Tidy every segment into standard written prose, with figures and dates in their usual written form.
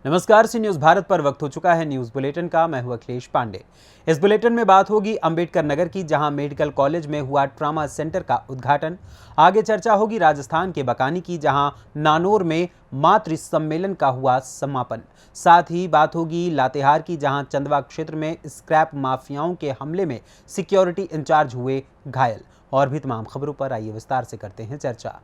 नमस्कार, सी न्यूज भारत पर वक्त हो चुका है न्यूज बुलेटिन का। मैं हूं अखिलेश पांडे। इस बुलेटिन में बात होगी अंबेडकर नगर की, जहां मेडिकल कॉलेज में हुआ ट्रॉमा सेंटर का उद्घाटन। आगे चर्चा होगी राजस्थान के बकानी की, जहां नानौर में मातृ सम्मेलन का हुआ समापन। साथ ही बात होगी लातेहार की, जहां चंदवा क्षेत्र में स्क्रैप माफियाओं के हमले में सिक्योरिटी इंचार्ज हुए घायल। और भी तमाम खबरों पर आइए विस्तार से करते हैं चर्चा।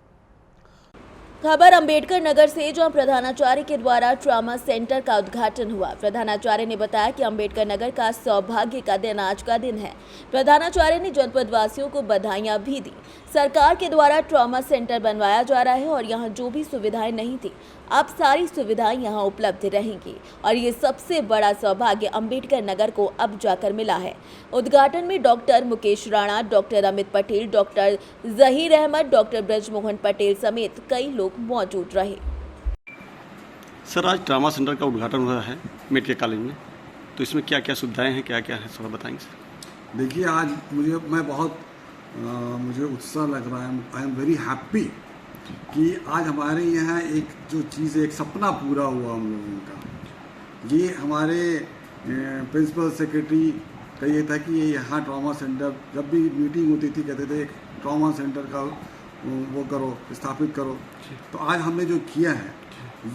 खबर अंबेडकर नगर से, जहां प्रधानाचार्य के द्वारा ट्रॉमा सेंटर का उद्घाटन हुआ। प्रधानाचार्य ने बताया कि अंबेडकर नगर का सौभाग्य का दिन आज का दिन है। प्रधानाचार्य ने जनपद वासियों को बधाइयां भी दी। सरकार के द्वारा ट्रॉमा सेंटर बनवाया जा रहा है और यहां जो भी सुविधाएं नहीं थी, अब सारी सुविधाएं यहां उपलब्ध रहेंगी और ये सबसे बड़ा सौभाग्य अंबेडकर नगर को अब जाकर मिला है। उद्घाटन में doctor Mukesh Rana, doctor Amit Patel, doctor Zaheer Ahmed, doctor Brajmohan Patel समेत कई लोग मौजूद रहे। सर, आज ट्रॉमा सेंटर का उद्घाटन हुआ है मेडिकल कॉलेज में, तो इसमें क्या क्या सुविधाएं हैं, क्या क्या है, थोड़ा बताएंगे सर। देखिए, आज मुझे उत्साह लग रहा है। आई एम वेरी हैप्पी कि आज हमारे यहाँ एक जो चीज़, एक सपना पूरा हुआ हम लोगों का। ये हमारे प्रिंसिपल सेक्रेटरी का ये था कि यहाँ ट्रॉमा सेंटर, जब भी मीटिंग होती थी कहते थे एक ट्रॉमा सेंटर का वो करो, स्थापित करो। तो आज हमने जो किया है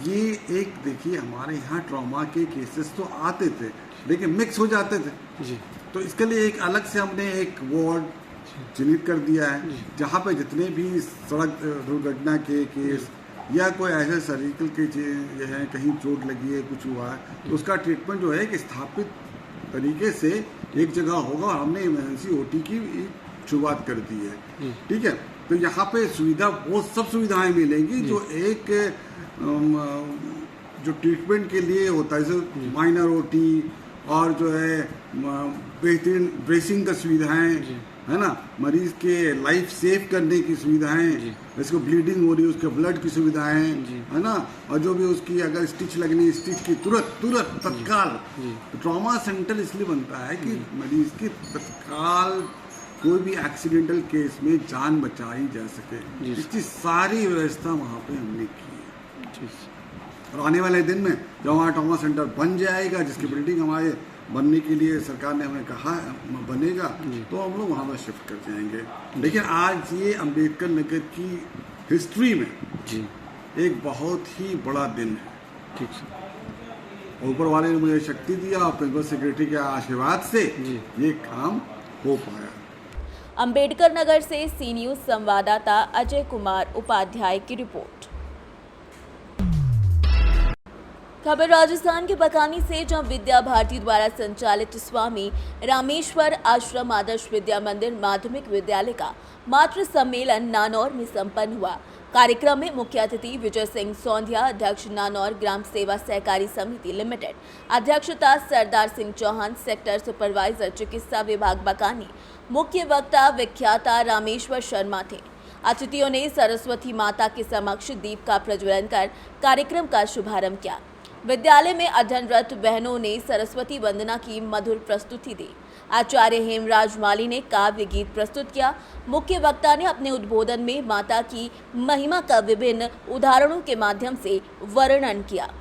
ये एक, देखिए हमारे यहाँ ट्रॉमा के केसेस तो आते थे लेकिन मिक्स हो जाते थे जी। तो इसके लिए एक अलग से हमने एक वार्ड चिन्हित कर दिया है, जहाँ पे जितने भी सड़क दुर्घटना के केस या कोई ऐसे सर्जिकल के जो है, कहीं चोट लगी है, कुछ हुआ है, तो उसका ट्रीटमेंट जो है एक स्थापित तरीके से एक जगह होगा। और हमने इमरजेंसी ओटी की शुरुआत कर दी है। ठीक है, तो यहाँ पे सुविधा, वो सब सुविधाएं मिलेंगी जो एक जो ट्रीटमेंट के लिए होता है, जैसे माइनर ओटी और जो है बेहतरीन ड्रेसिंग का सुविधाएं, है ना, मरीज के लाइफ सेव करने की सुविधाएं, इसको ब्लीडिंग हो रही है उसके ब्लड की सुविधाएं, है ना, और जो भी उसकी अगर स्टिच लगनी है, स्टिच की तुरंत तत्काल। ट्रॉमा सेंटर इसलिए बनता है कि मरीज की तत्काल कोई भी एक्सीडेंटल केस में जान बचाई जा सके। इसकी सारी व्यवस्था वहाँ पे हमने की है। और आने वाले दिन में जब हमारा ट्रॉमा सेंटर बन जाएगा, जिसकी बिल्डिंग हमारे बनने के लिए सरकार ने हमें कहा बनेगा, तो हम लोग वहाँ पर शिफ्ट कर जाएंगे। लेकिन आज ये अंबेडकर नगर की हिस्ट्री में जी एक बहुत ही बड़ा दिन है। ठीक सर। ऊपर वाले ने मुझे शक्ति दिया और प्रिंसिपल सेक्रेटरी के आशीर्वाद से ये काम हो पाया। अंबेडकर नगर से सी न्यूज संवाददाता अजय कुमार उपाध्याय की रिपोर्ट। खबर राजस्थान के बकानी से, जहां विद्या भारती द्वारा संचालित स्वामी रामेश्वर आश्रम आदर्श विद्या मंदिर माध्यमिक विद्यालय का मातृ सम्मेलन नानौर में संपन्न हुआ। कार्यक्रम में मुख्य अतिथि विजय सिंह सोंधिया, अध्यक्ष नानौर ग्राम सेवा सहकारी समिति लिमिटेड, अध्यक्षता सरदार सिंह चौहान, सेक्टर सुपरवाइजर चिकित्सा विभाग बकानी, मुख्य वक्ता विख्याता रामेश्वर शर्मा थे। अतिथियों ने सरस्वती माता के समक्ष दीप का प्रज्वलन कर कार्यक्रम का शुभारंभ किया। विद्यालय में अध्ययनरत बहनों ने सरस्वती वंदना की मधुर प्रस्तुति दी। आचार्य हेमराज माली ने काव्य गीत प्रस्तुत किया। मुख्य वक्ता ने अपने उद्बोधन में माता की महिमा का विभिन्न उदाहरणों के माध्यम से वर्णन किया।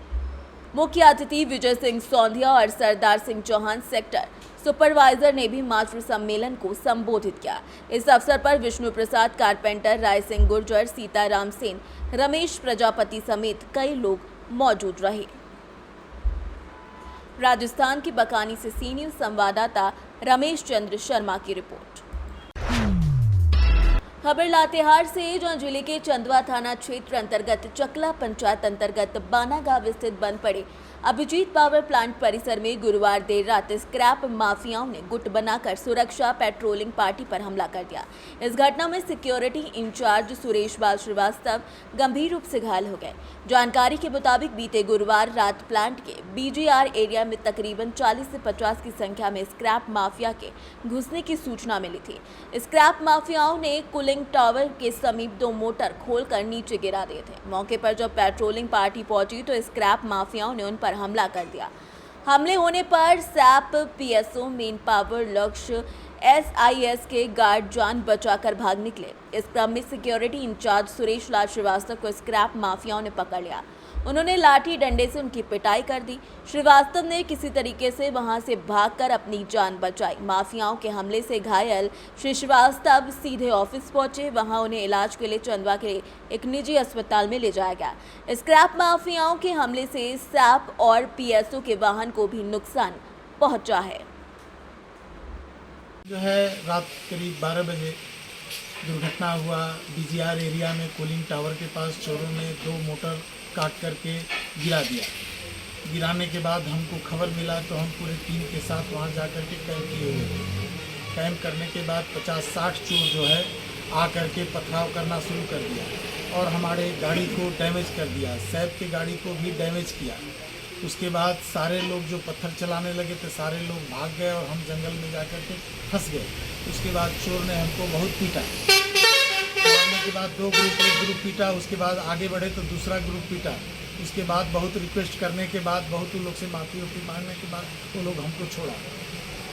मुख्य अतिथि विजय सिंह सोंधिया और सरदार सिंह चौहान, सेक्टर सुपरवाइजर, ने भी मातृ सम्मेलन को संबोधित किया। इस अवसर पर विष्णु प्रसाद कारपेंटर, राय सिंह गुर्जर, सीताराम सेन, रमेश प्रजापति समेत कई लोग मौजूद रहे। राजस्थान की बकानी से सी न्यूज संवाददाता रमेश चंद्र शर्मा की रिपोर्ट। खबर लातेहार से, जहां जिले के चंदवा थाना क्षेत्र अंतर्गत चकला पंचायत अंतर्गत बाना गांव स्थित बंद पड़े अभिजीत पावर प्लांट परिसर में गुरुवार देर रात स्क्रैप माफियाओं ने गुट बनाकर सुरक्षा पेट्रोलिंग पार्टी पर हमला कर दिया। इस घटना में सिक्योरिटी इंचार्ज सुरेश बाल श्रीवास्तव गंभीर रूप से घायल हो गए। जानकारी के मुताबिक बीते गुरुवार रात प्लांट के बीजीआर एरिया में तकरीबन 40 से 50 की संख्या में स्क्रैप माफिया के घुसने की सूचना मिली थी। स्क्रैप माफियाओं ने कूलिंग टावर के समीप 2 मोटर खोलकर नीचे गिरा दिए थे। मौके पर जब पेट्रोलिंग पार्टी पहुंची तो स्क्रैप माफियाओं ने उन पर हमला कर दिया। हमले होने पर सैप, पीएसओ, मेन पावर, लक्ष्य, SIS के गार्ड जान बचाकर भाग निकले। इस क्रम में सिक्योरिटी इंचार्ज सुरेश लाल श्रीवास्तव को स्क्रैप माफियाओं ने पकड़ लिया। उन्होंने लाठी डंडे से उनकी पिटाई कर दी। श्रीवास्तव ने किसी तरीके से वहां से भागकर अपनी जान बचाई। माफियाओं के हमले से घायल श्री श्रीवास्तव सीधे ऑफिस पहुंचे। वहां उन्हें इलाज के लिए चंदवा के एक निजी अस्पताल में ले जाया गया। स्क्रैप माफियाओं के हमले से सैप और PSO के वाहन को भी नुकसान पहुंचा है। जो है रात करीब 12 बजे दुर्घटना हुआ। BGR एरिया में कूलिंग टावर के पास चोरों ने 2 मोटर काट करके गिरा दिया। गिराने के बाद हमको खबर मिला तो हम पूरे टीम के साथ वहां जाकर के कैंप किए हुए थे। कैंप करने के बाद 50-60 चोर जो है आ करके पथराव करना शुरू कर दिया और हमारे गाड़ी को डैमेज कर दिया। सैप की गाड़ी को भी डैमेज किया। उसके बाद सारे लोग जो पत्थर चलाने लगे थे सारे लोग भाग गए और हम जंगल में जाकर के फंस गए। उसके बाद चोर ने हमको बहुत पीटा। मारने के बाद 2 ग्रुप, एक ग्रुप पीटा। उसके बाद आगे बढ़े तो दूसरा ग्रुप पीटा। उसके बाद बहुत रिक्वेस्ट करने के बाद, बहुत लोग से माफ़ी मांगने के बाद वो लोग हमको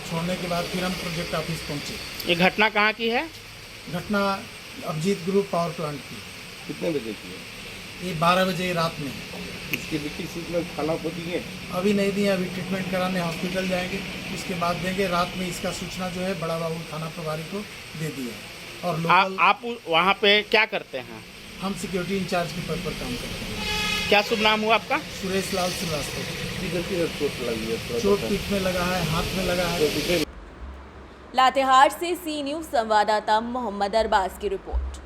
छोड़ने के बाद फिर हम प्रोजेक्ट ऑफिस पहुँचे। ये घटना कहाँ की है? घटना अभिजीत ग्रुप पावर प्लांट की। कितने बजे की है? ये 12 बजे रात में। इसके लिए किसी में खाना को दिए? अभी नहीं दिए, अभी ट्रीटमेंट कराने हॉस्पिटल जाएंगे, उसके बाद देंगे। रात में इसका सूचना जो है बड़ा बाबू थाना प्रभारी को दे दिया। और लोकल आप वहाँ पे क्या करते हैं? हम सिक्योरिटी इंचार्ज के पद पर काम करते हैं। क्या शुभ नाम हुआ आपका? सुरेश लाल श्रीवास्तव। चोट लगी है? चोट पीठ में लगा है, हाथ में लगा है। लातेहार से सी न्यूज संवाददाता मोहम्मद अरबाज की रिपोर्ट।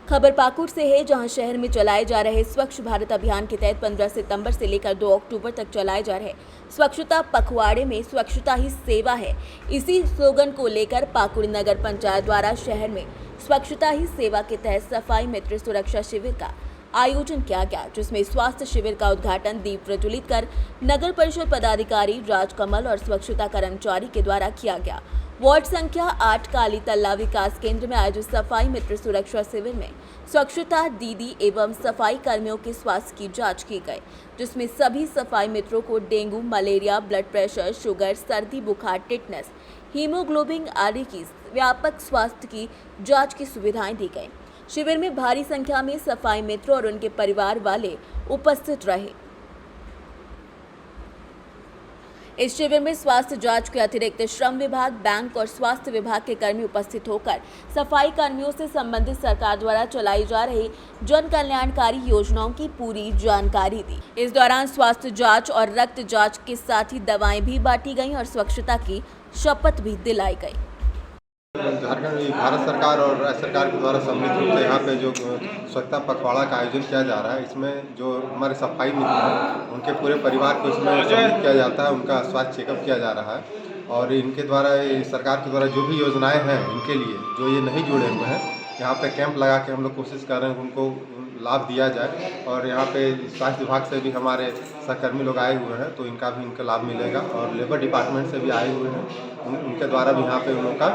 खबर पाकुड़ से है, जहां शहर में चलाए जा रहे स्वच्छ भारत अभियान के तहत 15 सितंबर से लेकर 2 अक्टूबर तक चलाए जा रहे स्वच्छता पखवाड़े में स्वच्छता ही सेवा है। इसी स्लोगन को लेकर पाकुड़ नगर पंचायत द्वारा शहर में स्वच्छता ही सेवा के तहत सफाई मित्र सुरक्षा शिविर का आयोजन किया गया, जिसमें स्वास्थ्य शिविर का उद्घाटन दीप प्रज्वलित कर नगर परिषद पदाधिकारी राजकमल और स्वच्छता कर्मचारी के द्वारा किया गया। वार्ड संख्या 8 काली तल्ला विकास केंद्र में आयोजित सफाई मित्र सुरक्षा शिविर में स्वच्छता दीदी एवं सफाई कर्मियों के स्वास्थ्य की जांच की गई, जिसमें सभी सफाई मित्रों को dengue, malaria, blood pressure, sugar, सर्दी, बुखार, टिटनेस, हीमोग्लोबिन आदि की व्यापक स्वास्थ्य की जांच की सुविधाएं दी गई। शिविर में भारी संख्या में सफाई मित्र और उनके परिवार वाले उपस्थित रहे। इस शिविर में स्वास्थ्य जांच के अतिरिक्त श्रम विभाग, बैंक और स्वास्थ्य विभाग के कर्मी उपस्थित होकर सफाई कर्मियों से संबंधित सरकार द्वारा चलाई जा रही जन कल्याणकारी योजनाओं की पूरी जानकारी दी। इस दौरान स्वास्थ्य जांच और रक्त जांच के साथ ही दवाएं भी बांटी गईं और स्वच्छता की शपथ भी दिलाई गई। झारखंड भारत सरकार और राज्य सरकार के द्वारा सम्मिलित रूप से यहाँ पे जो स्वच्छता पखवाड़ा का आयोजन किया जा रहा है, इसमें जो हमारे सफाई मित्र हैं उनके पूरे परिवार को इसमें सम्मिलित किया जाता है। उनका स्वास्थ्य चेकअप किया जा रहा है और इनके द्वारा सरकार के द्वारा जो भी योजनाएं हैं इनके लिए जो ये नहीं जुड़े हुए हैं, यहाँ पे कैंप लगा के हम लोग कोशिश कर रहे हैं उनको लाभ दिया जाए। और यहाँ पे स्वास्थ्य विभाग से भी हमारे सहकर्मी लोग आए हुए हैं तो इनका भी इनका लाभ मिलेगा और लेबर डिपार्टमेंट से भी आए हुए हैं, उनके द्वारा भी यहाँ पे उन लोग का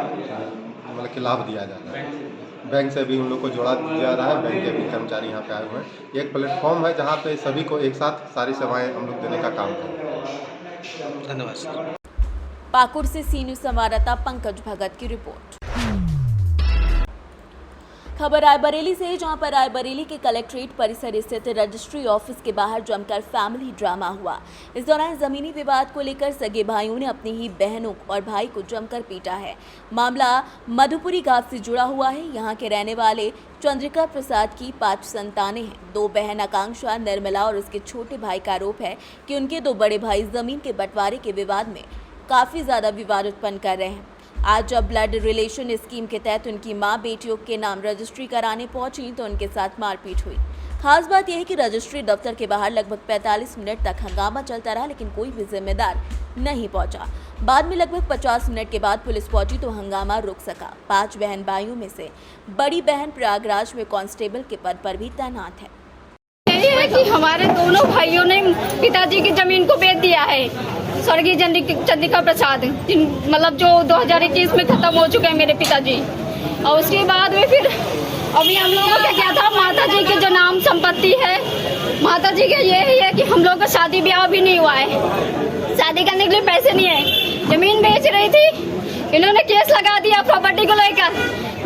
मतलब कि लाभ दिया जा रहा है। बैंक से भी उन लोग को जोड़ा दिया रहा है, बैंक के भी कर्मचारी यहाँ पे आए हुए हैं। एक प्लेटफॉर्म है जहाँ पे सभी को एक साथ सारी सेवाएं हम लोग देने का काम कर रहे हैं। धन्यवाद। पाकुड़ से सी न्यूज संवाददाता पंकज भगत की रिपोर्ट। खबर रायबरेली से, जहां पर रायबरेली के कलेक्ट्रेट परिसर स्थित रजिस्ट्री ऑफिस के बाहर जमकर फैमिली ड्रामा हुआ। इस दौरान जमीनी विवाद को लेकर सगे भाइयों ने अपनी ही बहनों और भाई को जमकर पीटा है। मामला मधुपुरी गांव से जुड़ा हुआ है। यहां के रहने वाले चंद्रिका प्रसाद की 5 संतानें हैं। 2 बहन आकांक्षा, निर्मला और उसके छोटे भाई का आरोप है कि उनके 2 बड़े भाई जमीन के बंटवारे के विवाद में काफी ज्यादा विवाद उत्पन्न कर रहे हैं। आज जब ब्लड रिलेशन स्कीम के तहत उनकी मां बेटियों के नाम रजिस्ट्री कराने पहुंची तो उनके साथ मारपीट हुई। खास बात यह है कि रजिस्ट्री दफ्तर के बाहर लगभग 45 मिनट तक हंगामा चलता रहा, लेकिन कोई भी जिम्मेदार नहीं पहुंचा। बाद में लगभग 50 मिनट के बाद पुलिस पहुंची तो हंगामा रुक सका। 5 बहन भाइयों में से बड़ी बहन प्रयागराज में कांस्टेबल के पद पर भी तैनात है। यही है कि हमारे दोनों भाइयों ने पिताजी की जमीन को बेच दिया है। स्वर्गीय चंद्रिका प्रसाद मतलब जो 2021 में खत्म हो चुके हैं मेरे पिताजी। और उसके बाद में फिर अभी हम लोगों का क्या था, माता जी के जो नाम संपत्ति है, माता जी का ये है कि हम लोग का शादी ब्याह भी नहीं हुआ है। शादी करने के लिए पैसे नहीं है, जमीन बेच रही थी, इन्होंने केस लगा दिया प्रॉपर्टी को लेकर।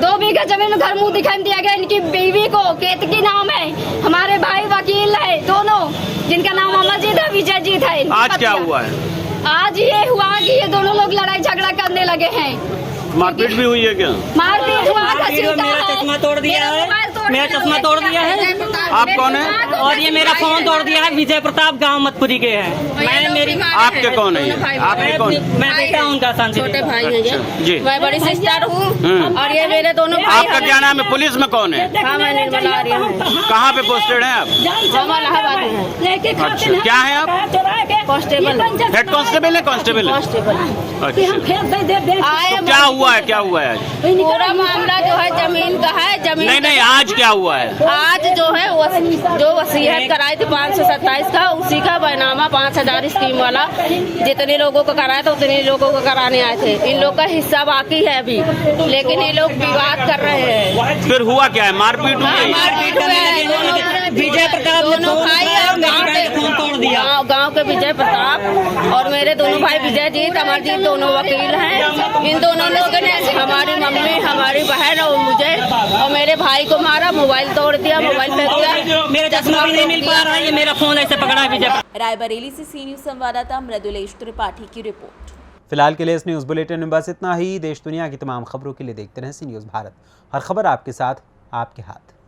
2 बीघा जमीन घर मुंह दिखाई दिया गया इनकी बीवी को, केतकी नाम है, हमारे भाई वकील है दोनों, जिनका नाम अमरजीत है, विजयजीत है। आज क्या हुआ है? आज ये हुआ कि ये दोनों लोग लड़ाई झगड़ा करने लगे हैं। मारपीट भी हुई है क्या? मारपीट हुआ, मेरा चश्मा तोड़ दिया है, मेरा चश्मा तोड़ दिया है। आप कौन है? और ये मेरा फोन तोड़ दिया है। विजय प्रताप गांव मतपुरी के हैं। मैं मेरी आपके कौन है? आपके कौन? मैं बेटा हूँ उनका, शांति छोटे भाई हैं ये। जी। मैं बड़ी सिस्टर हूँ और ये मेरे दोनों भाई। आपका क्या नाम है? पुलिस में कौन है? हाँ, मैं निर्मला आर्या हूँ। कहाँ पे पोस्टेड हैं आप? हम इलाहाबाद में हैं। अच्छा, क्या है आप? कांस्टेबल। हेड कांस्टेबल है? कांस्टेबल है? कांस्टेबल। अच्छा, आए तो क्या हुआ है? क्या हुआ है आज? पूरा मामला जो है जमीन का है। जमीन नहीं नहीं, आज क्या हुआ है? आज जो है जो वसीयत कराई थी 527 का, उसी का बैनामा 5000 स्कीम वाला जितने लोगों को कराया था उतने लोगों को कराने आए थे। इन लोग का हिस्सा बाकी है अभी, लेकिन ये लोग विवाद कर रहे हैं। फिर हुआ क्या है? मारपीट हुई है? मारपीट हुआ है। विजय प्रताप ने दोनों भाई फोन तोड़ दिया। गाँव के विजय प्रताप और मेरे दोनों भाई विजयजीत, अमरजीत दोनों वकील हैं। इन दोनों लोगों ने हमारी मम्मी, हमारी बहन और मुझे और मेरे भाई को मारा, मोबाइल तोड़ दिया, मोबाइल फेंक दिया। मेरा चश्मा भी नहीं मिल पा रहा है, ये मेरा फोन ऐसे पकड़ा है विजय। रायबरेली से सी न्यूज संवाददाता मृदुलेश त्रिपाठी की रिपोर्ट। फिलहाल के लिए इस न्यूज़ बुलेटिन में बस इतना ही। देश दुनिया की तमाम खबरों के लिए देखते रहें सी न्यूज़ भारत। हर खबर आपके साथ, आपके हाथ।